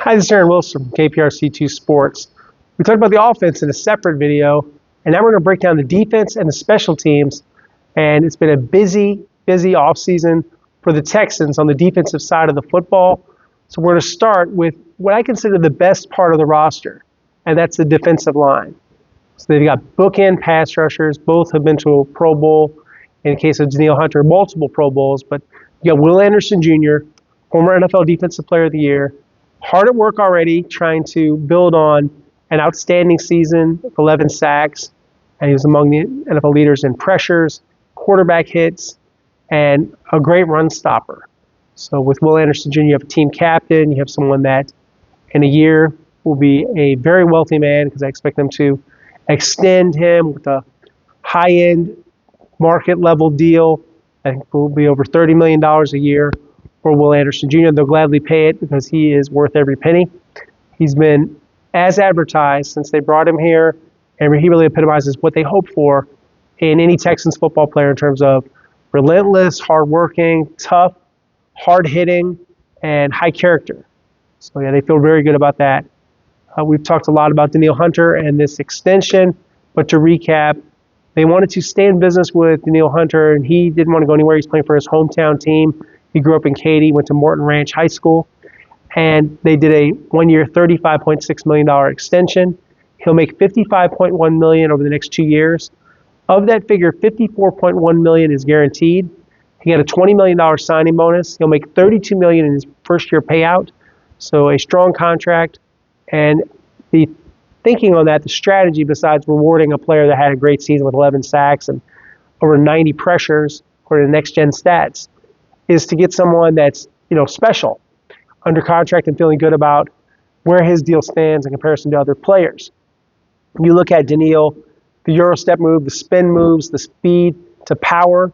Hi, this is Aaron Wilson from KPRC2 Sports. We talked about the offense in a separate video, and now we're going to break down the defense and the special teams. And it's been a busy offseason for the Texans on the defensive side of the football. So we're going to start with what I consider the best part of the roster, and that's the defensive line. So they've got bookend pass rushers. Both have been to a Pro Bowl. In the case of Danielle Hunter, multiple Pro Bowls. But you got Will Anderson Jr., former NFL Defensive Player of the Year. Hard at work already, trying to build on an outstanding season, 11 sacks, and he was among the NFL leaders in pressures, quarterback hits, and a great run stopper. So with Will Anderson Jr., you have a team captain, you have someone that in a year will be a very wealthy man, because I expect them to extend him with a high-end market-level deal. I think it will be over $30 million a year. For Will Anderson Jr. They'll gladly pay it because he is worth every penny. He's been as advertised since they brought him here, and he really epitomizes what they hope for in any Texans football player in terms of relentless, hardworking, tough, hard-hitting, and high character. So yeah, they feel very good about that. We've talked a lot about Danielle Hunter and this extension, but to recap, they wanted to stay in business with Danielle Hunter, and he didn't want to go anywhere. He's playing for his hometown team. He grew up in Katy, went to Morton Ranch High School, and they did a one-year, $35.6 million extension. He'll make $55.1 million over the next 2 years. Of that figure, $54.1 million is guaranteed. He got a $20 million signing bonus. He'll make $32 million in his first-year payout, so a strong contract. And the thinking on that, the strategy, besides rewarding a player that had a great season with 11 sacks and over 90 pressures, according to next-gen stats, is to get someone that's, special under contract and feeling good about where his deal stands in comparison to other players. You look at Danielle, the Euro step move, the spin moves, the speed to power,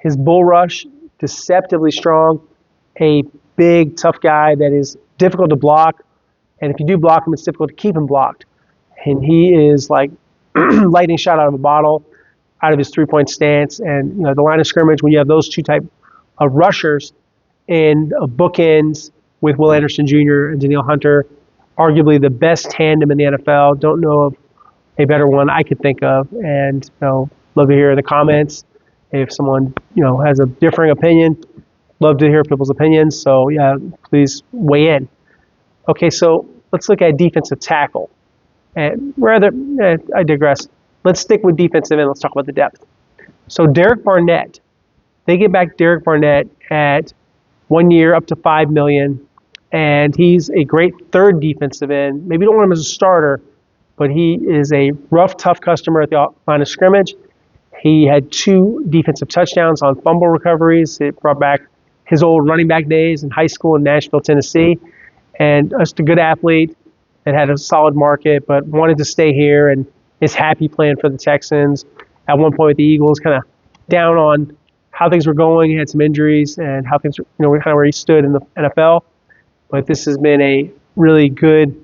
his bull rush, deceptively strong, a big, tough guy that is difficult to block. And if you do block him, it's difficult to keep him blocked. And he is like lightning shot out of a bottle, out of his three-point stance. And the line of scrimmage, when you have those two type of rushers and bookends with Will Anderson Jr. and Danielle Hunter, arguably the best tandem in the NFL. Don't know of a better one I could think of. And love to hear the comments. If someone has a differing opinion, love to hear people's opinions. So yeah, please weigh in. Okay, so let's look at defensive tackle. And I digress. Let's stick with defensive end. Let's talk about the depth. So Derek Barnett. They get back Derek Barnett at 1 year, up to $5 million, and he's a great third defensive end. Maybe you don't want him as a starter, but he is a rough, tough customer at the line of scrimmage. He had 2 defensive touchdowns on fumble recoveries. It brought back his old running back days in high school in Nashville, Tennessee, and just a good athlete that had a solid market, but wanted to stay here and is happy playing for the Texans. At one point with the Eagles, kind of down on how things were going. He had some injuries and how things, kind of where he stood in the NFL. But this has been a really good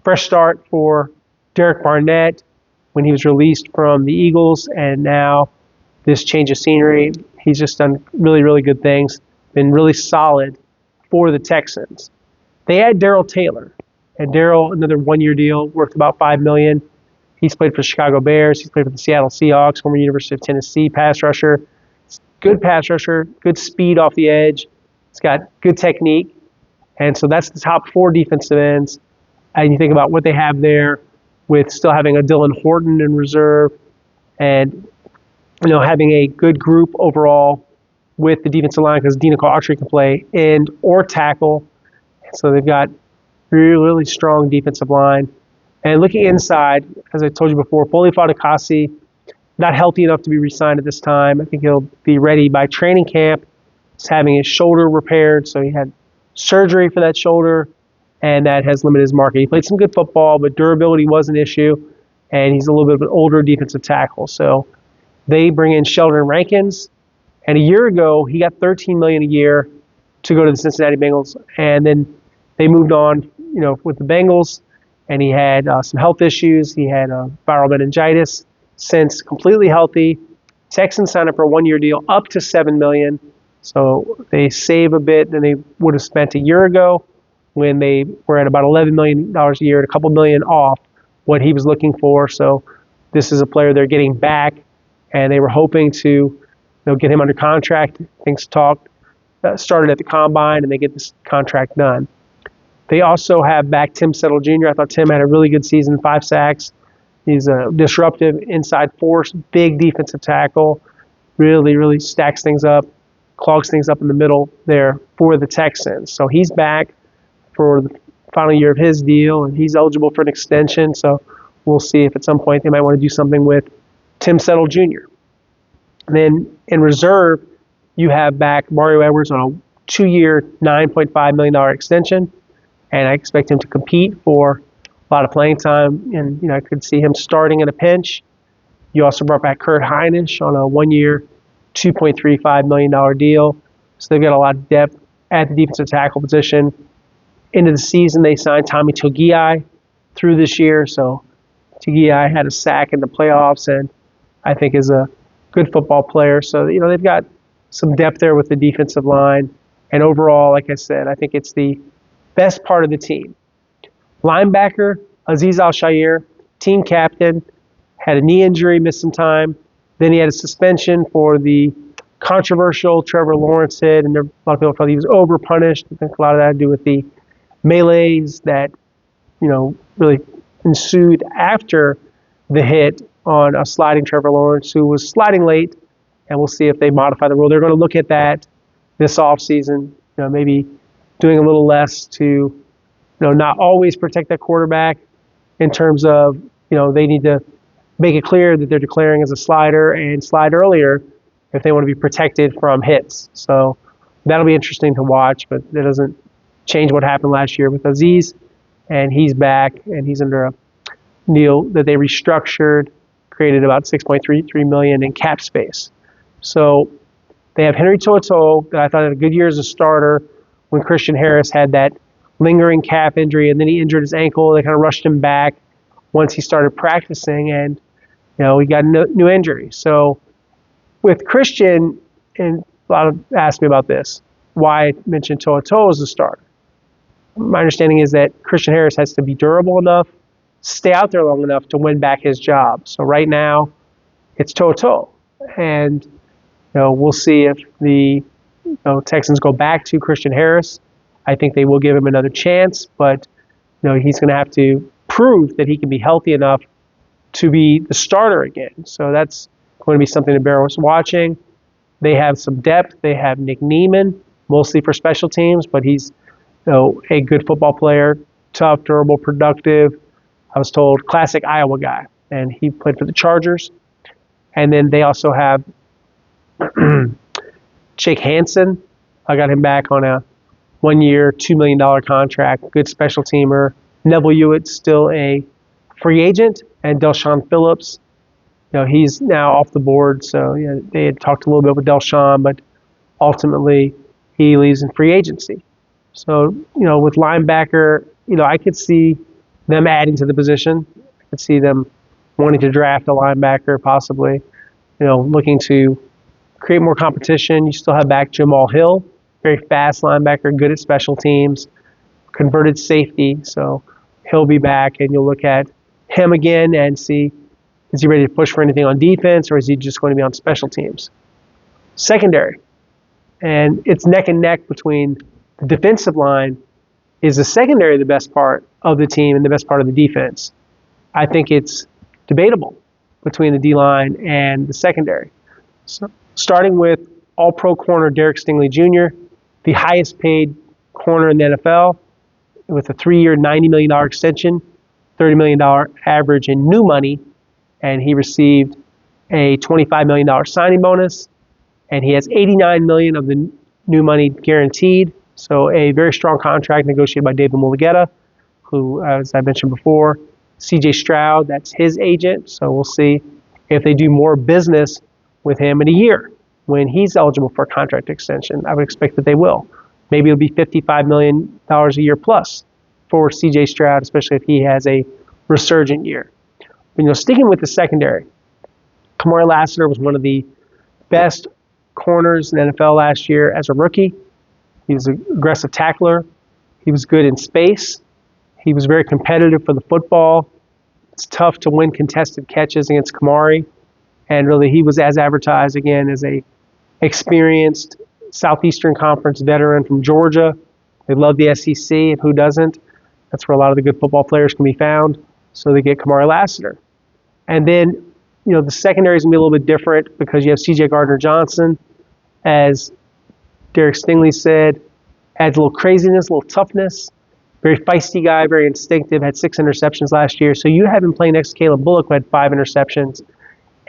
fresh start for Derek Barnett when he was released from the Eagles, and now this change of scenery. He's just done really, really good things, been really solid for the Texans. They had Darrell Taylor, and Darrell, another one-year deal worth about $5 million. He's played for the Chicago Bears. He's played for the Seattle Seahawks, former University of Tennessee pass rusher. Good pass rusher, good speed off the edge. He's got good technique. And so that's the top 4 defensive ends. And you think about what they have there with still having a Dylan Horton in reserve and, having a good group overall with the defensive line, because Denico Autry can play end or tackle. So they've got really, really strong defensive line. And looking inside, as I told you before, Foley Fatukasi, not healthy enough to be re-signed at this time. I think he'll be ready by training camp. He's having his shoulder repaired, so he had surgery for that shoulder, and that has limited his market. He played some good football, but durability was an issue, and he's a little bit of an older defensive tackle. So they bring in Sheldon Rankins, and a year ago he got $13 million a year to go to the Cincinnati Bengals, and then they moved on, with the Bengals, and he had some health issues. He had viral meningitis. Since completely healthy, Texans signed up for a one-year deal up to $7 million. So they save a bit than they would have spent a year ago. when they were at about $11 million a year, and a couple million off what he was looking for. So this is a player they're getting back, and they were hoping to get him under contract. Things started at the combine, and they get this contract done. They also have back Tim Settle Jr. I thought Tim had a really good season, 5 sacks. He's a disruptive inside force, big defensive tackle, really, really stacks things up, clogs things up in the middle there for the Texans. So he's back for the final year of his deal, and he's eligible for an extension. So we'll see if at some point they might want to do something with Tim Settle Jr. And then in reserve, you have back Mario Edwards on a 2-year, $9.5 million extension, and I expect him to compete for a lot of playing time, and I could see him starting in a pinch. You also brought back Kurt Heinisch on a 1-year, $2.35 million deal, so they've got a lot of depth at the defensive tackle position. Into the season, they signed Tommy Togiai through this year, so Togiai had a sack in the playoffs, and I think is a good football player. So they've got some depth there with the defensive line, and overall, like I said, I think it's the best part of the team. Linebacker, Azeez Al-Shaair, team captain, had a knee injury, missed some time. Then he had a suspension for the controversial Trevor Lawrence hit, and a lot of people felt he was overpunished. I think a lot of that had to do with the melees that, really ensued after the hit on a sliding Trevor Lawrence, who was sliding late, and we'll see if they modify the rule. They're going to look at that this offseason, maybe doing a little less to not always protect that quarterback in terms of, they need to make it clear that they're declaring as a slider and slide earlier if they want to be protected from hits. So that'll be interesting to watch, but that doesn't change what happened last year with Azeez, and he's back, and he's under a deal that they restructured, created about $6.33 million in cap space. So they have Henry To'oTo'o, that I thought had a good year as a starter when Christian Harris had that lingering calf injury, and then he injured his ankle. They kind of rushed him back once he started practicing, and he got a new injury. So with Christian, and a lot of asked me about this, why I mentioned To'oTo'o as a starter. My understanding is that Christian Harris has to be durable enough, stay out there long enough to win back his job. So right now, it's To'oTo'o, and we'll see if the Texans go back to Christian Harris. I think they will give him another chance, but he's going to have to prove that he can be healthy enough to be the starter again. So that's going to be something that bear us watching. They have some depth. They have Nick Neiman, mostly for special teams, but he's a good football player, tough, durable, productive. I was told classic Iowa guy, and he played for the Chargers. And then they also have Jake Hansen. I got him back on a 1-year, $2 million contract, good special teamer. Neville Hewitt's still a free agent, and Del'Shawn Phillips, he's now off the board. So they had talked a little bit with Del'Shawn, but ultimately he leaves in free agency. So, with linebacker, I could see them adding to the position. I could see them wanting to draft a linebacker, possibly, looking to create more competition. You still have back Jamal Hill, very fast linebacker, good at special teams, converted safety. So he'll be back, and you'll look at him again and see, is he ready to push for anything on defense, or is he just going to be on special teams? Secondary, and it's neck and neck between the defensive line. Is the secondary the best part of the team and the best part of the defense? I think it's debatable between the D-line and the secondary. So, starting with all-pro corner Derek Stingley Jr., the highest paid corner in the NFL, with a 3-year, $90 million extension, $30 million average in new money, and he received a $25 million signing bonus, and he has $89 million of the new money guaranteed. So a very strong contract negotiated by David Mulugheta, who, as I mentioned before, C.J. Stroud, that's his agent. So we'll see if they do more business with him in a year when he's eligible for a contract extension. I would expect that they will. Maybe it'll be $55 million a year plus for C.J. Stroud, especially if he has a resurgent year. But, sticking with the secondary, Kamari Lassiter was one of the best corners in the NFL last year as a rookie. He was an aggressive tackler. He was good in space. He was very competitive for the football. It's tough to win contested catches against Kamari. And really, he was as advertised, again, as a experienced Southeastern Conference veteran from Georgia. They love the SEC, and who doesn't? That's where a lot of the good football players can be found. So they get Kamari Lassiter. And then, the secondary is going to be a little bit different because you have C.J. Gardner-Johnson, as Derek Stingley said, adds a little craziness, a little toughness. Very feisty guy, very instinctive, had 6 interceptions last year. So you have him playing next to Caleb Bullock, who had 5 interceptions.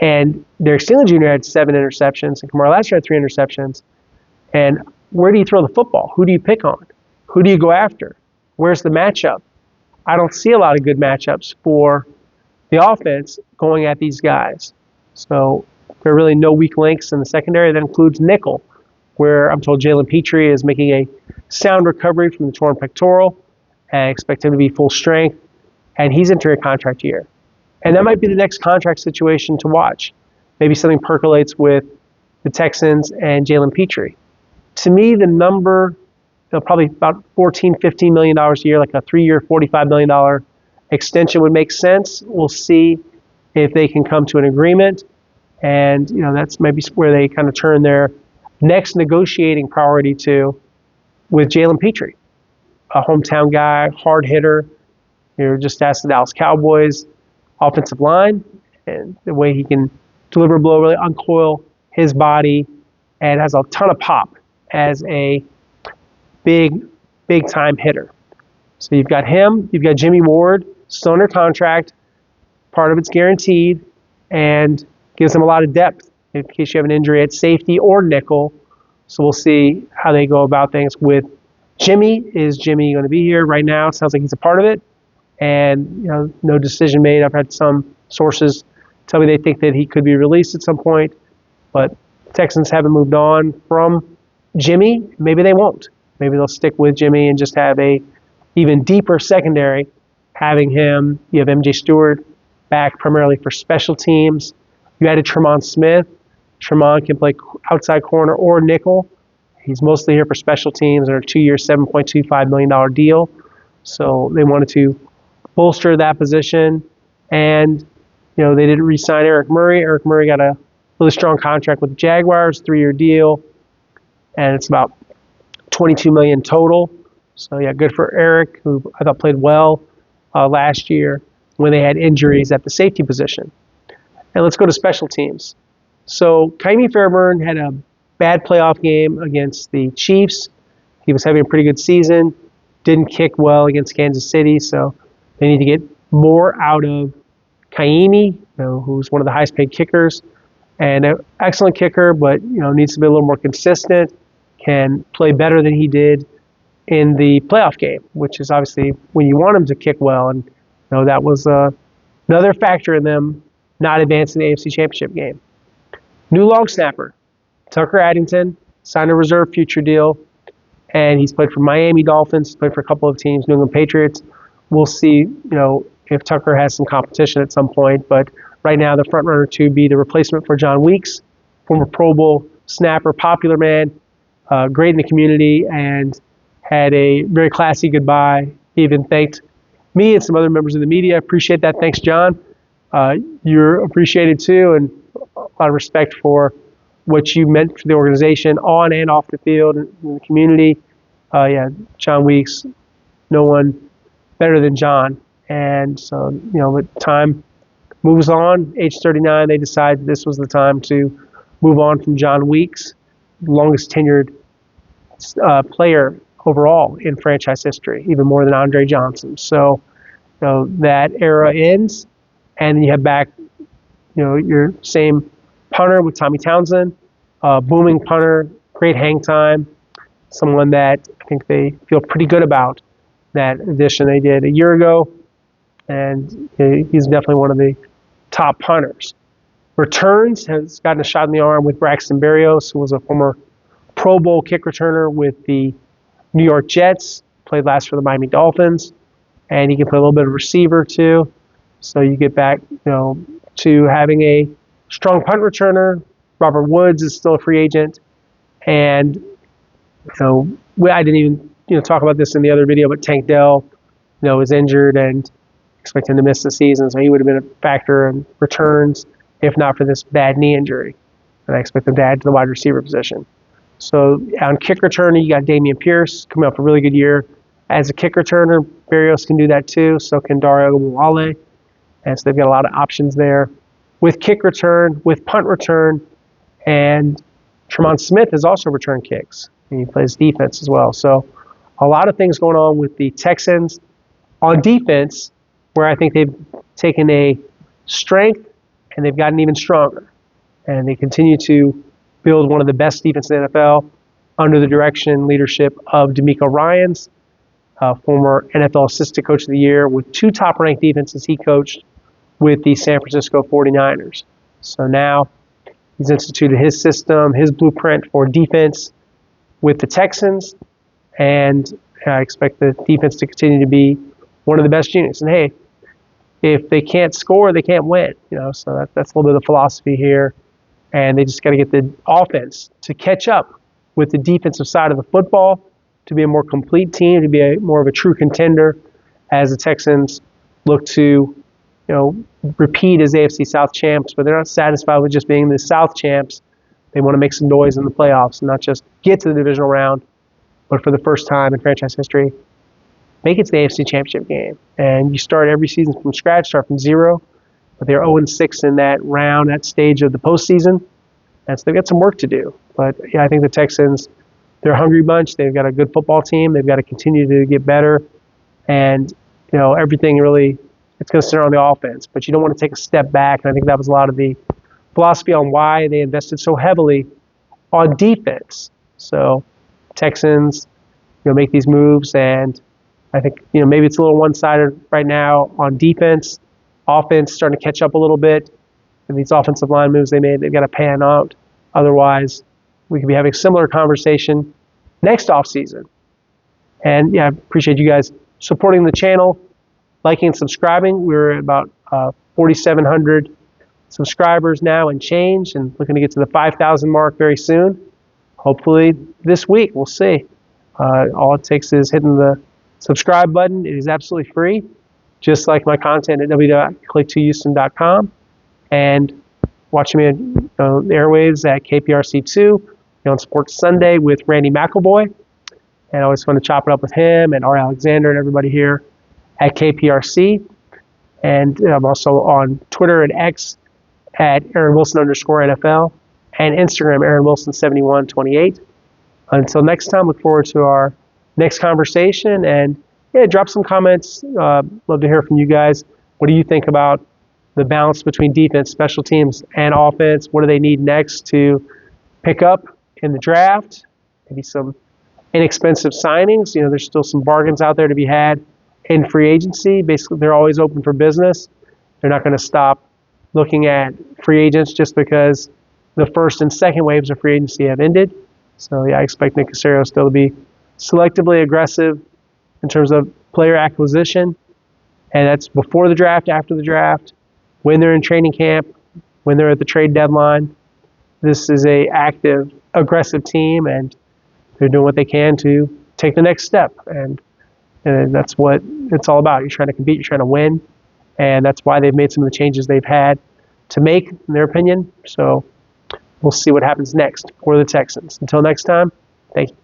And Derek Stingley Jr. had 7 interceptions, and Kamari Lassiter had 3 interceptions. And where do you throw the football? Who do you pick on? Who do you go after? Where's the matchup? I don't see a lot of good matchups for the offense going at these guys. So there are really no weak links in the secondary. That includes nickel, where I'm told Jalen Petrie is making a sound recovery from the torn pectoral and expect him to be full strength. And he's entering a contract year. And that might be the next contract situation to watch. Maybe something percolates with the Texans and Jalen Petrie. To me, the number, probably about $14, $15 million a year, like a 3-year, $45 million extension would make sense. We'll see if they can come to an agreement. And, that's maybe where they kind of turn their next negotiating priority to with Jalen Petrie, a hometown guy, hard hitter. Just ask the Dallas Cowboys offensive line and the way he can deliver a blow, really uncoil his body, and has a ton of pop as a big time hitter. So you've got him, you've got Jimmy Ward, still under contract, part of it's guaranteed, and gives them a lot of depth in case you have an injury at safety or nickel. So we'll see how they go about things with Jimmy. Is Jimmy going to be here right now? It sounds like he's a part of it. And no decision made. I've had some sources tell me they think that he could be released at some point, but Texans haven't moved on from Jimmy. Maybe they won't. Maybe they'll stick with Jimmy and just have a even deeper secondary, having him. You have MJ Stewart back primarily for special teams. You added Tremont Smith. Tremont can play outside corner or nickel. He's mostly here for special teams on a 2-year, $7.25 million deal. So they wanted to bolster that position. And, they didn't re-sign Eric Murray. Eric Murray got a really strong contract with the Jaguars, 3-year deal. And it's about $22 million total. So, yeah, good for Eric, who I thought played well last year when they had injuries at the safety position. And let's go to special teams. So, Kaimi Fairburn had a bad playoff game against the Chiefs. He was having a pretty good season. Didn't kick well against Kansas City, so they need to get more out of Kaimi, who's one of the highest paid kickers, and an excellent kicker, but needs to be a little more consistent, can play better than he did in the playoff game, which is obviously when you want him to kick well, and that was another factor in them not advancing the AFC Championship game. New long snapper, Tucker Addington, signed a reserve future deal, and he's played for Miami Dolphins, he's played for a couple of teams, New England Patriots. We'll see, if Tucker has some competition at some point, but right now the front runner to be the replacement for John Weeks, former Pro Bowl snapper, popular man, great in the community, and had a very classy goodbye. He even thanked me and some other members of the media. Appreciate that. Thanks, John. You're appreciated too, and a lot of respect for what you meant for the organization on and off the field and in the community. John Weeks, no one better than John. And so, but time moves on. Age 39, they decided this was the time to move on from John Weeks, longest tenured player overall in franchise history, even more than Andre Johnson. So, that era ends, and you have back, your same punter with Tommy Townsend, booming punter, great hang time, someone that I think they feel pretty good about that addition they did a year ago, and he's definitely one of the top punters. Returns has gotten a shot in the arm with Braxton Berrios, who was a former Pro Bowl kick returner with the New York Jets, played last for the Miami Dolphins, and he can play a little bit of receiver too. So you get back, to having a strong punt returner. Robert Woods is still a free agent, and I didn't even talk about this in the other video, but Tank Dell, is injured and expect him to miss the season, so he would have been a factor in returns if not for this bad knee injury. And I expect them to add to the wide receiver position. So on kick returner, you got Damian Pierce coming off a really good year. As a kick returner, Barrios can do that too, so can Dario Muale. And so they've got a lot of options there. With kick return, with punt return, and Tremont Smith has also returned kicks. And he plays defense as well. So a lot of things going on with the Texans on defense, where I think they've taken a strength and they've gotten even stronger. And they continue to build one of the best defenses in the NFL under the direction and leadership of D'Amico Ryans, former NFL Assistant Coach of the Year, with 2 top-ranked defenses he coached with the San Francisco 49ers. So now he's instituted his system, his blueprint for defense with the Texans, and I expect the defense to continue to be one of the best units. And hey, if they can't score, they can't win. So that's a little bit of philosophy here. And they just got to get the offense to catch up with the defensive side of the football to be a more complete team, to be more of a true contender as the Texans look to, repeat as AFC South champs. But they're not satisfied with just being the South champs. They want to make some noise in the playoffs and not just get to the divisional round, but for the first time in franchise history, make it to the AFC Championship game. And you start every season from scratch, start from zero. But they're 0-6 in that round, that stage of the postseason. And so they've got some work to do. But yeah, I think the Texans, they're a hungry bunch. They've got a good football team. They've got to continue to get better. And, everything really, it's going to center on the offense. But you don't want to take a step back. And I think that was a lot of the philosophy on why they invested so heavily on defense. So Texans, make these moves. And I think, maybe it's a little one-sided right now on defense. Offense starting to catch up a little bit. And these offensive line moves they made, they've got to pan out. Otherwise, we could be having a similar conversation next offseason. And yeah, I appreciate you guys supporting the channel, liking and subscribing. We're at about 4,700 subscribers now and change, and looking to get to the 5,000 mark very soon. Hopefully this week, we'll see. All it takes is hitting the subscribe button. It is absolutely free, just like my content at www.click2houston.com, and watching me on the airwaves at KPRC2 on Sports Sunday with Randy McElvoy. And always fun to chop it up with him and R. Alexander and everybody here at KPRC. And I'm also on Twitter and X at Aaron Wilson_NFL and Instagram Aaron Wilson7128. Until next time, look forward to our next conversation, and yeah, drop some comments. Love to hear from you guys. What do you think about the balance between defense, special teams, and offense? What do they need next to pick up in the draft? Maybe some inexpensive signings. There's still some bargains out there to be had in free agency. Basically, they're always open for business. They're not going to stop looking at free agents just because the first and second waves of free agency have ended. So yeah, I expect Nick Caserio still to be selectively aggressive in terms of player acquisition, and that's before the draft, after the draft, when they're in training camp, when they're at the trade deadline. This is a active, aggressive team, and they're doing what they can to take the next step, and that's what it's all about. You're trying to compete, you're trying to win, and that's why they've made some of the changes they've had to make, in their opinion. So we'll see what happens next for the Texans. Until next time, thank you.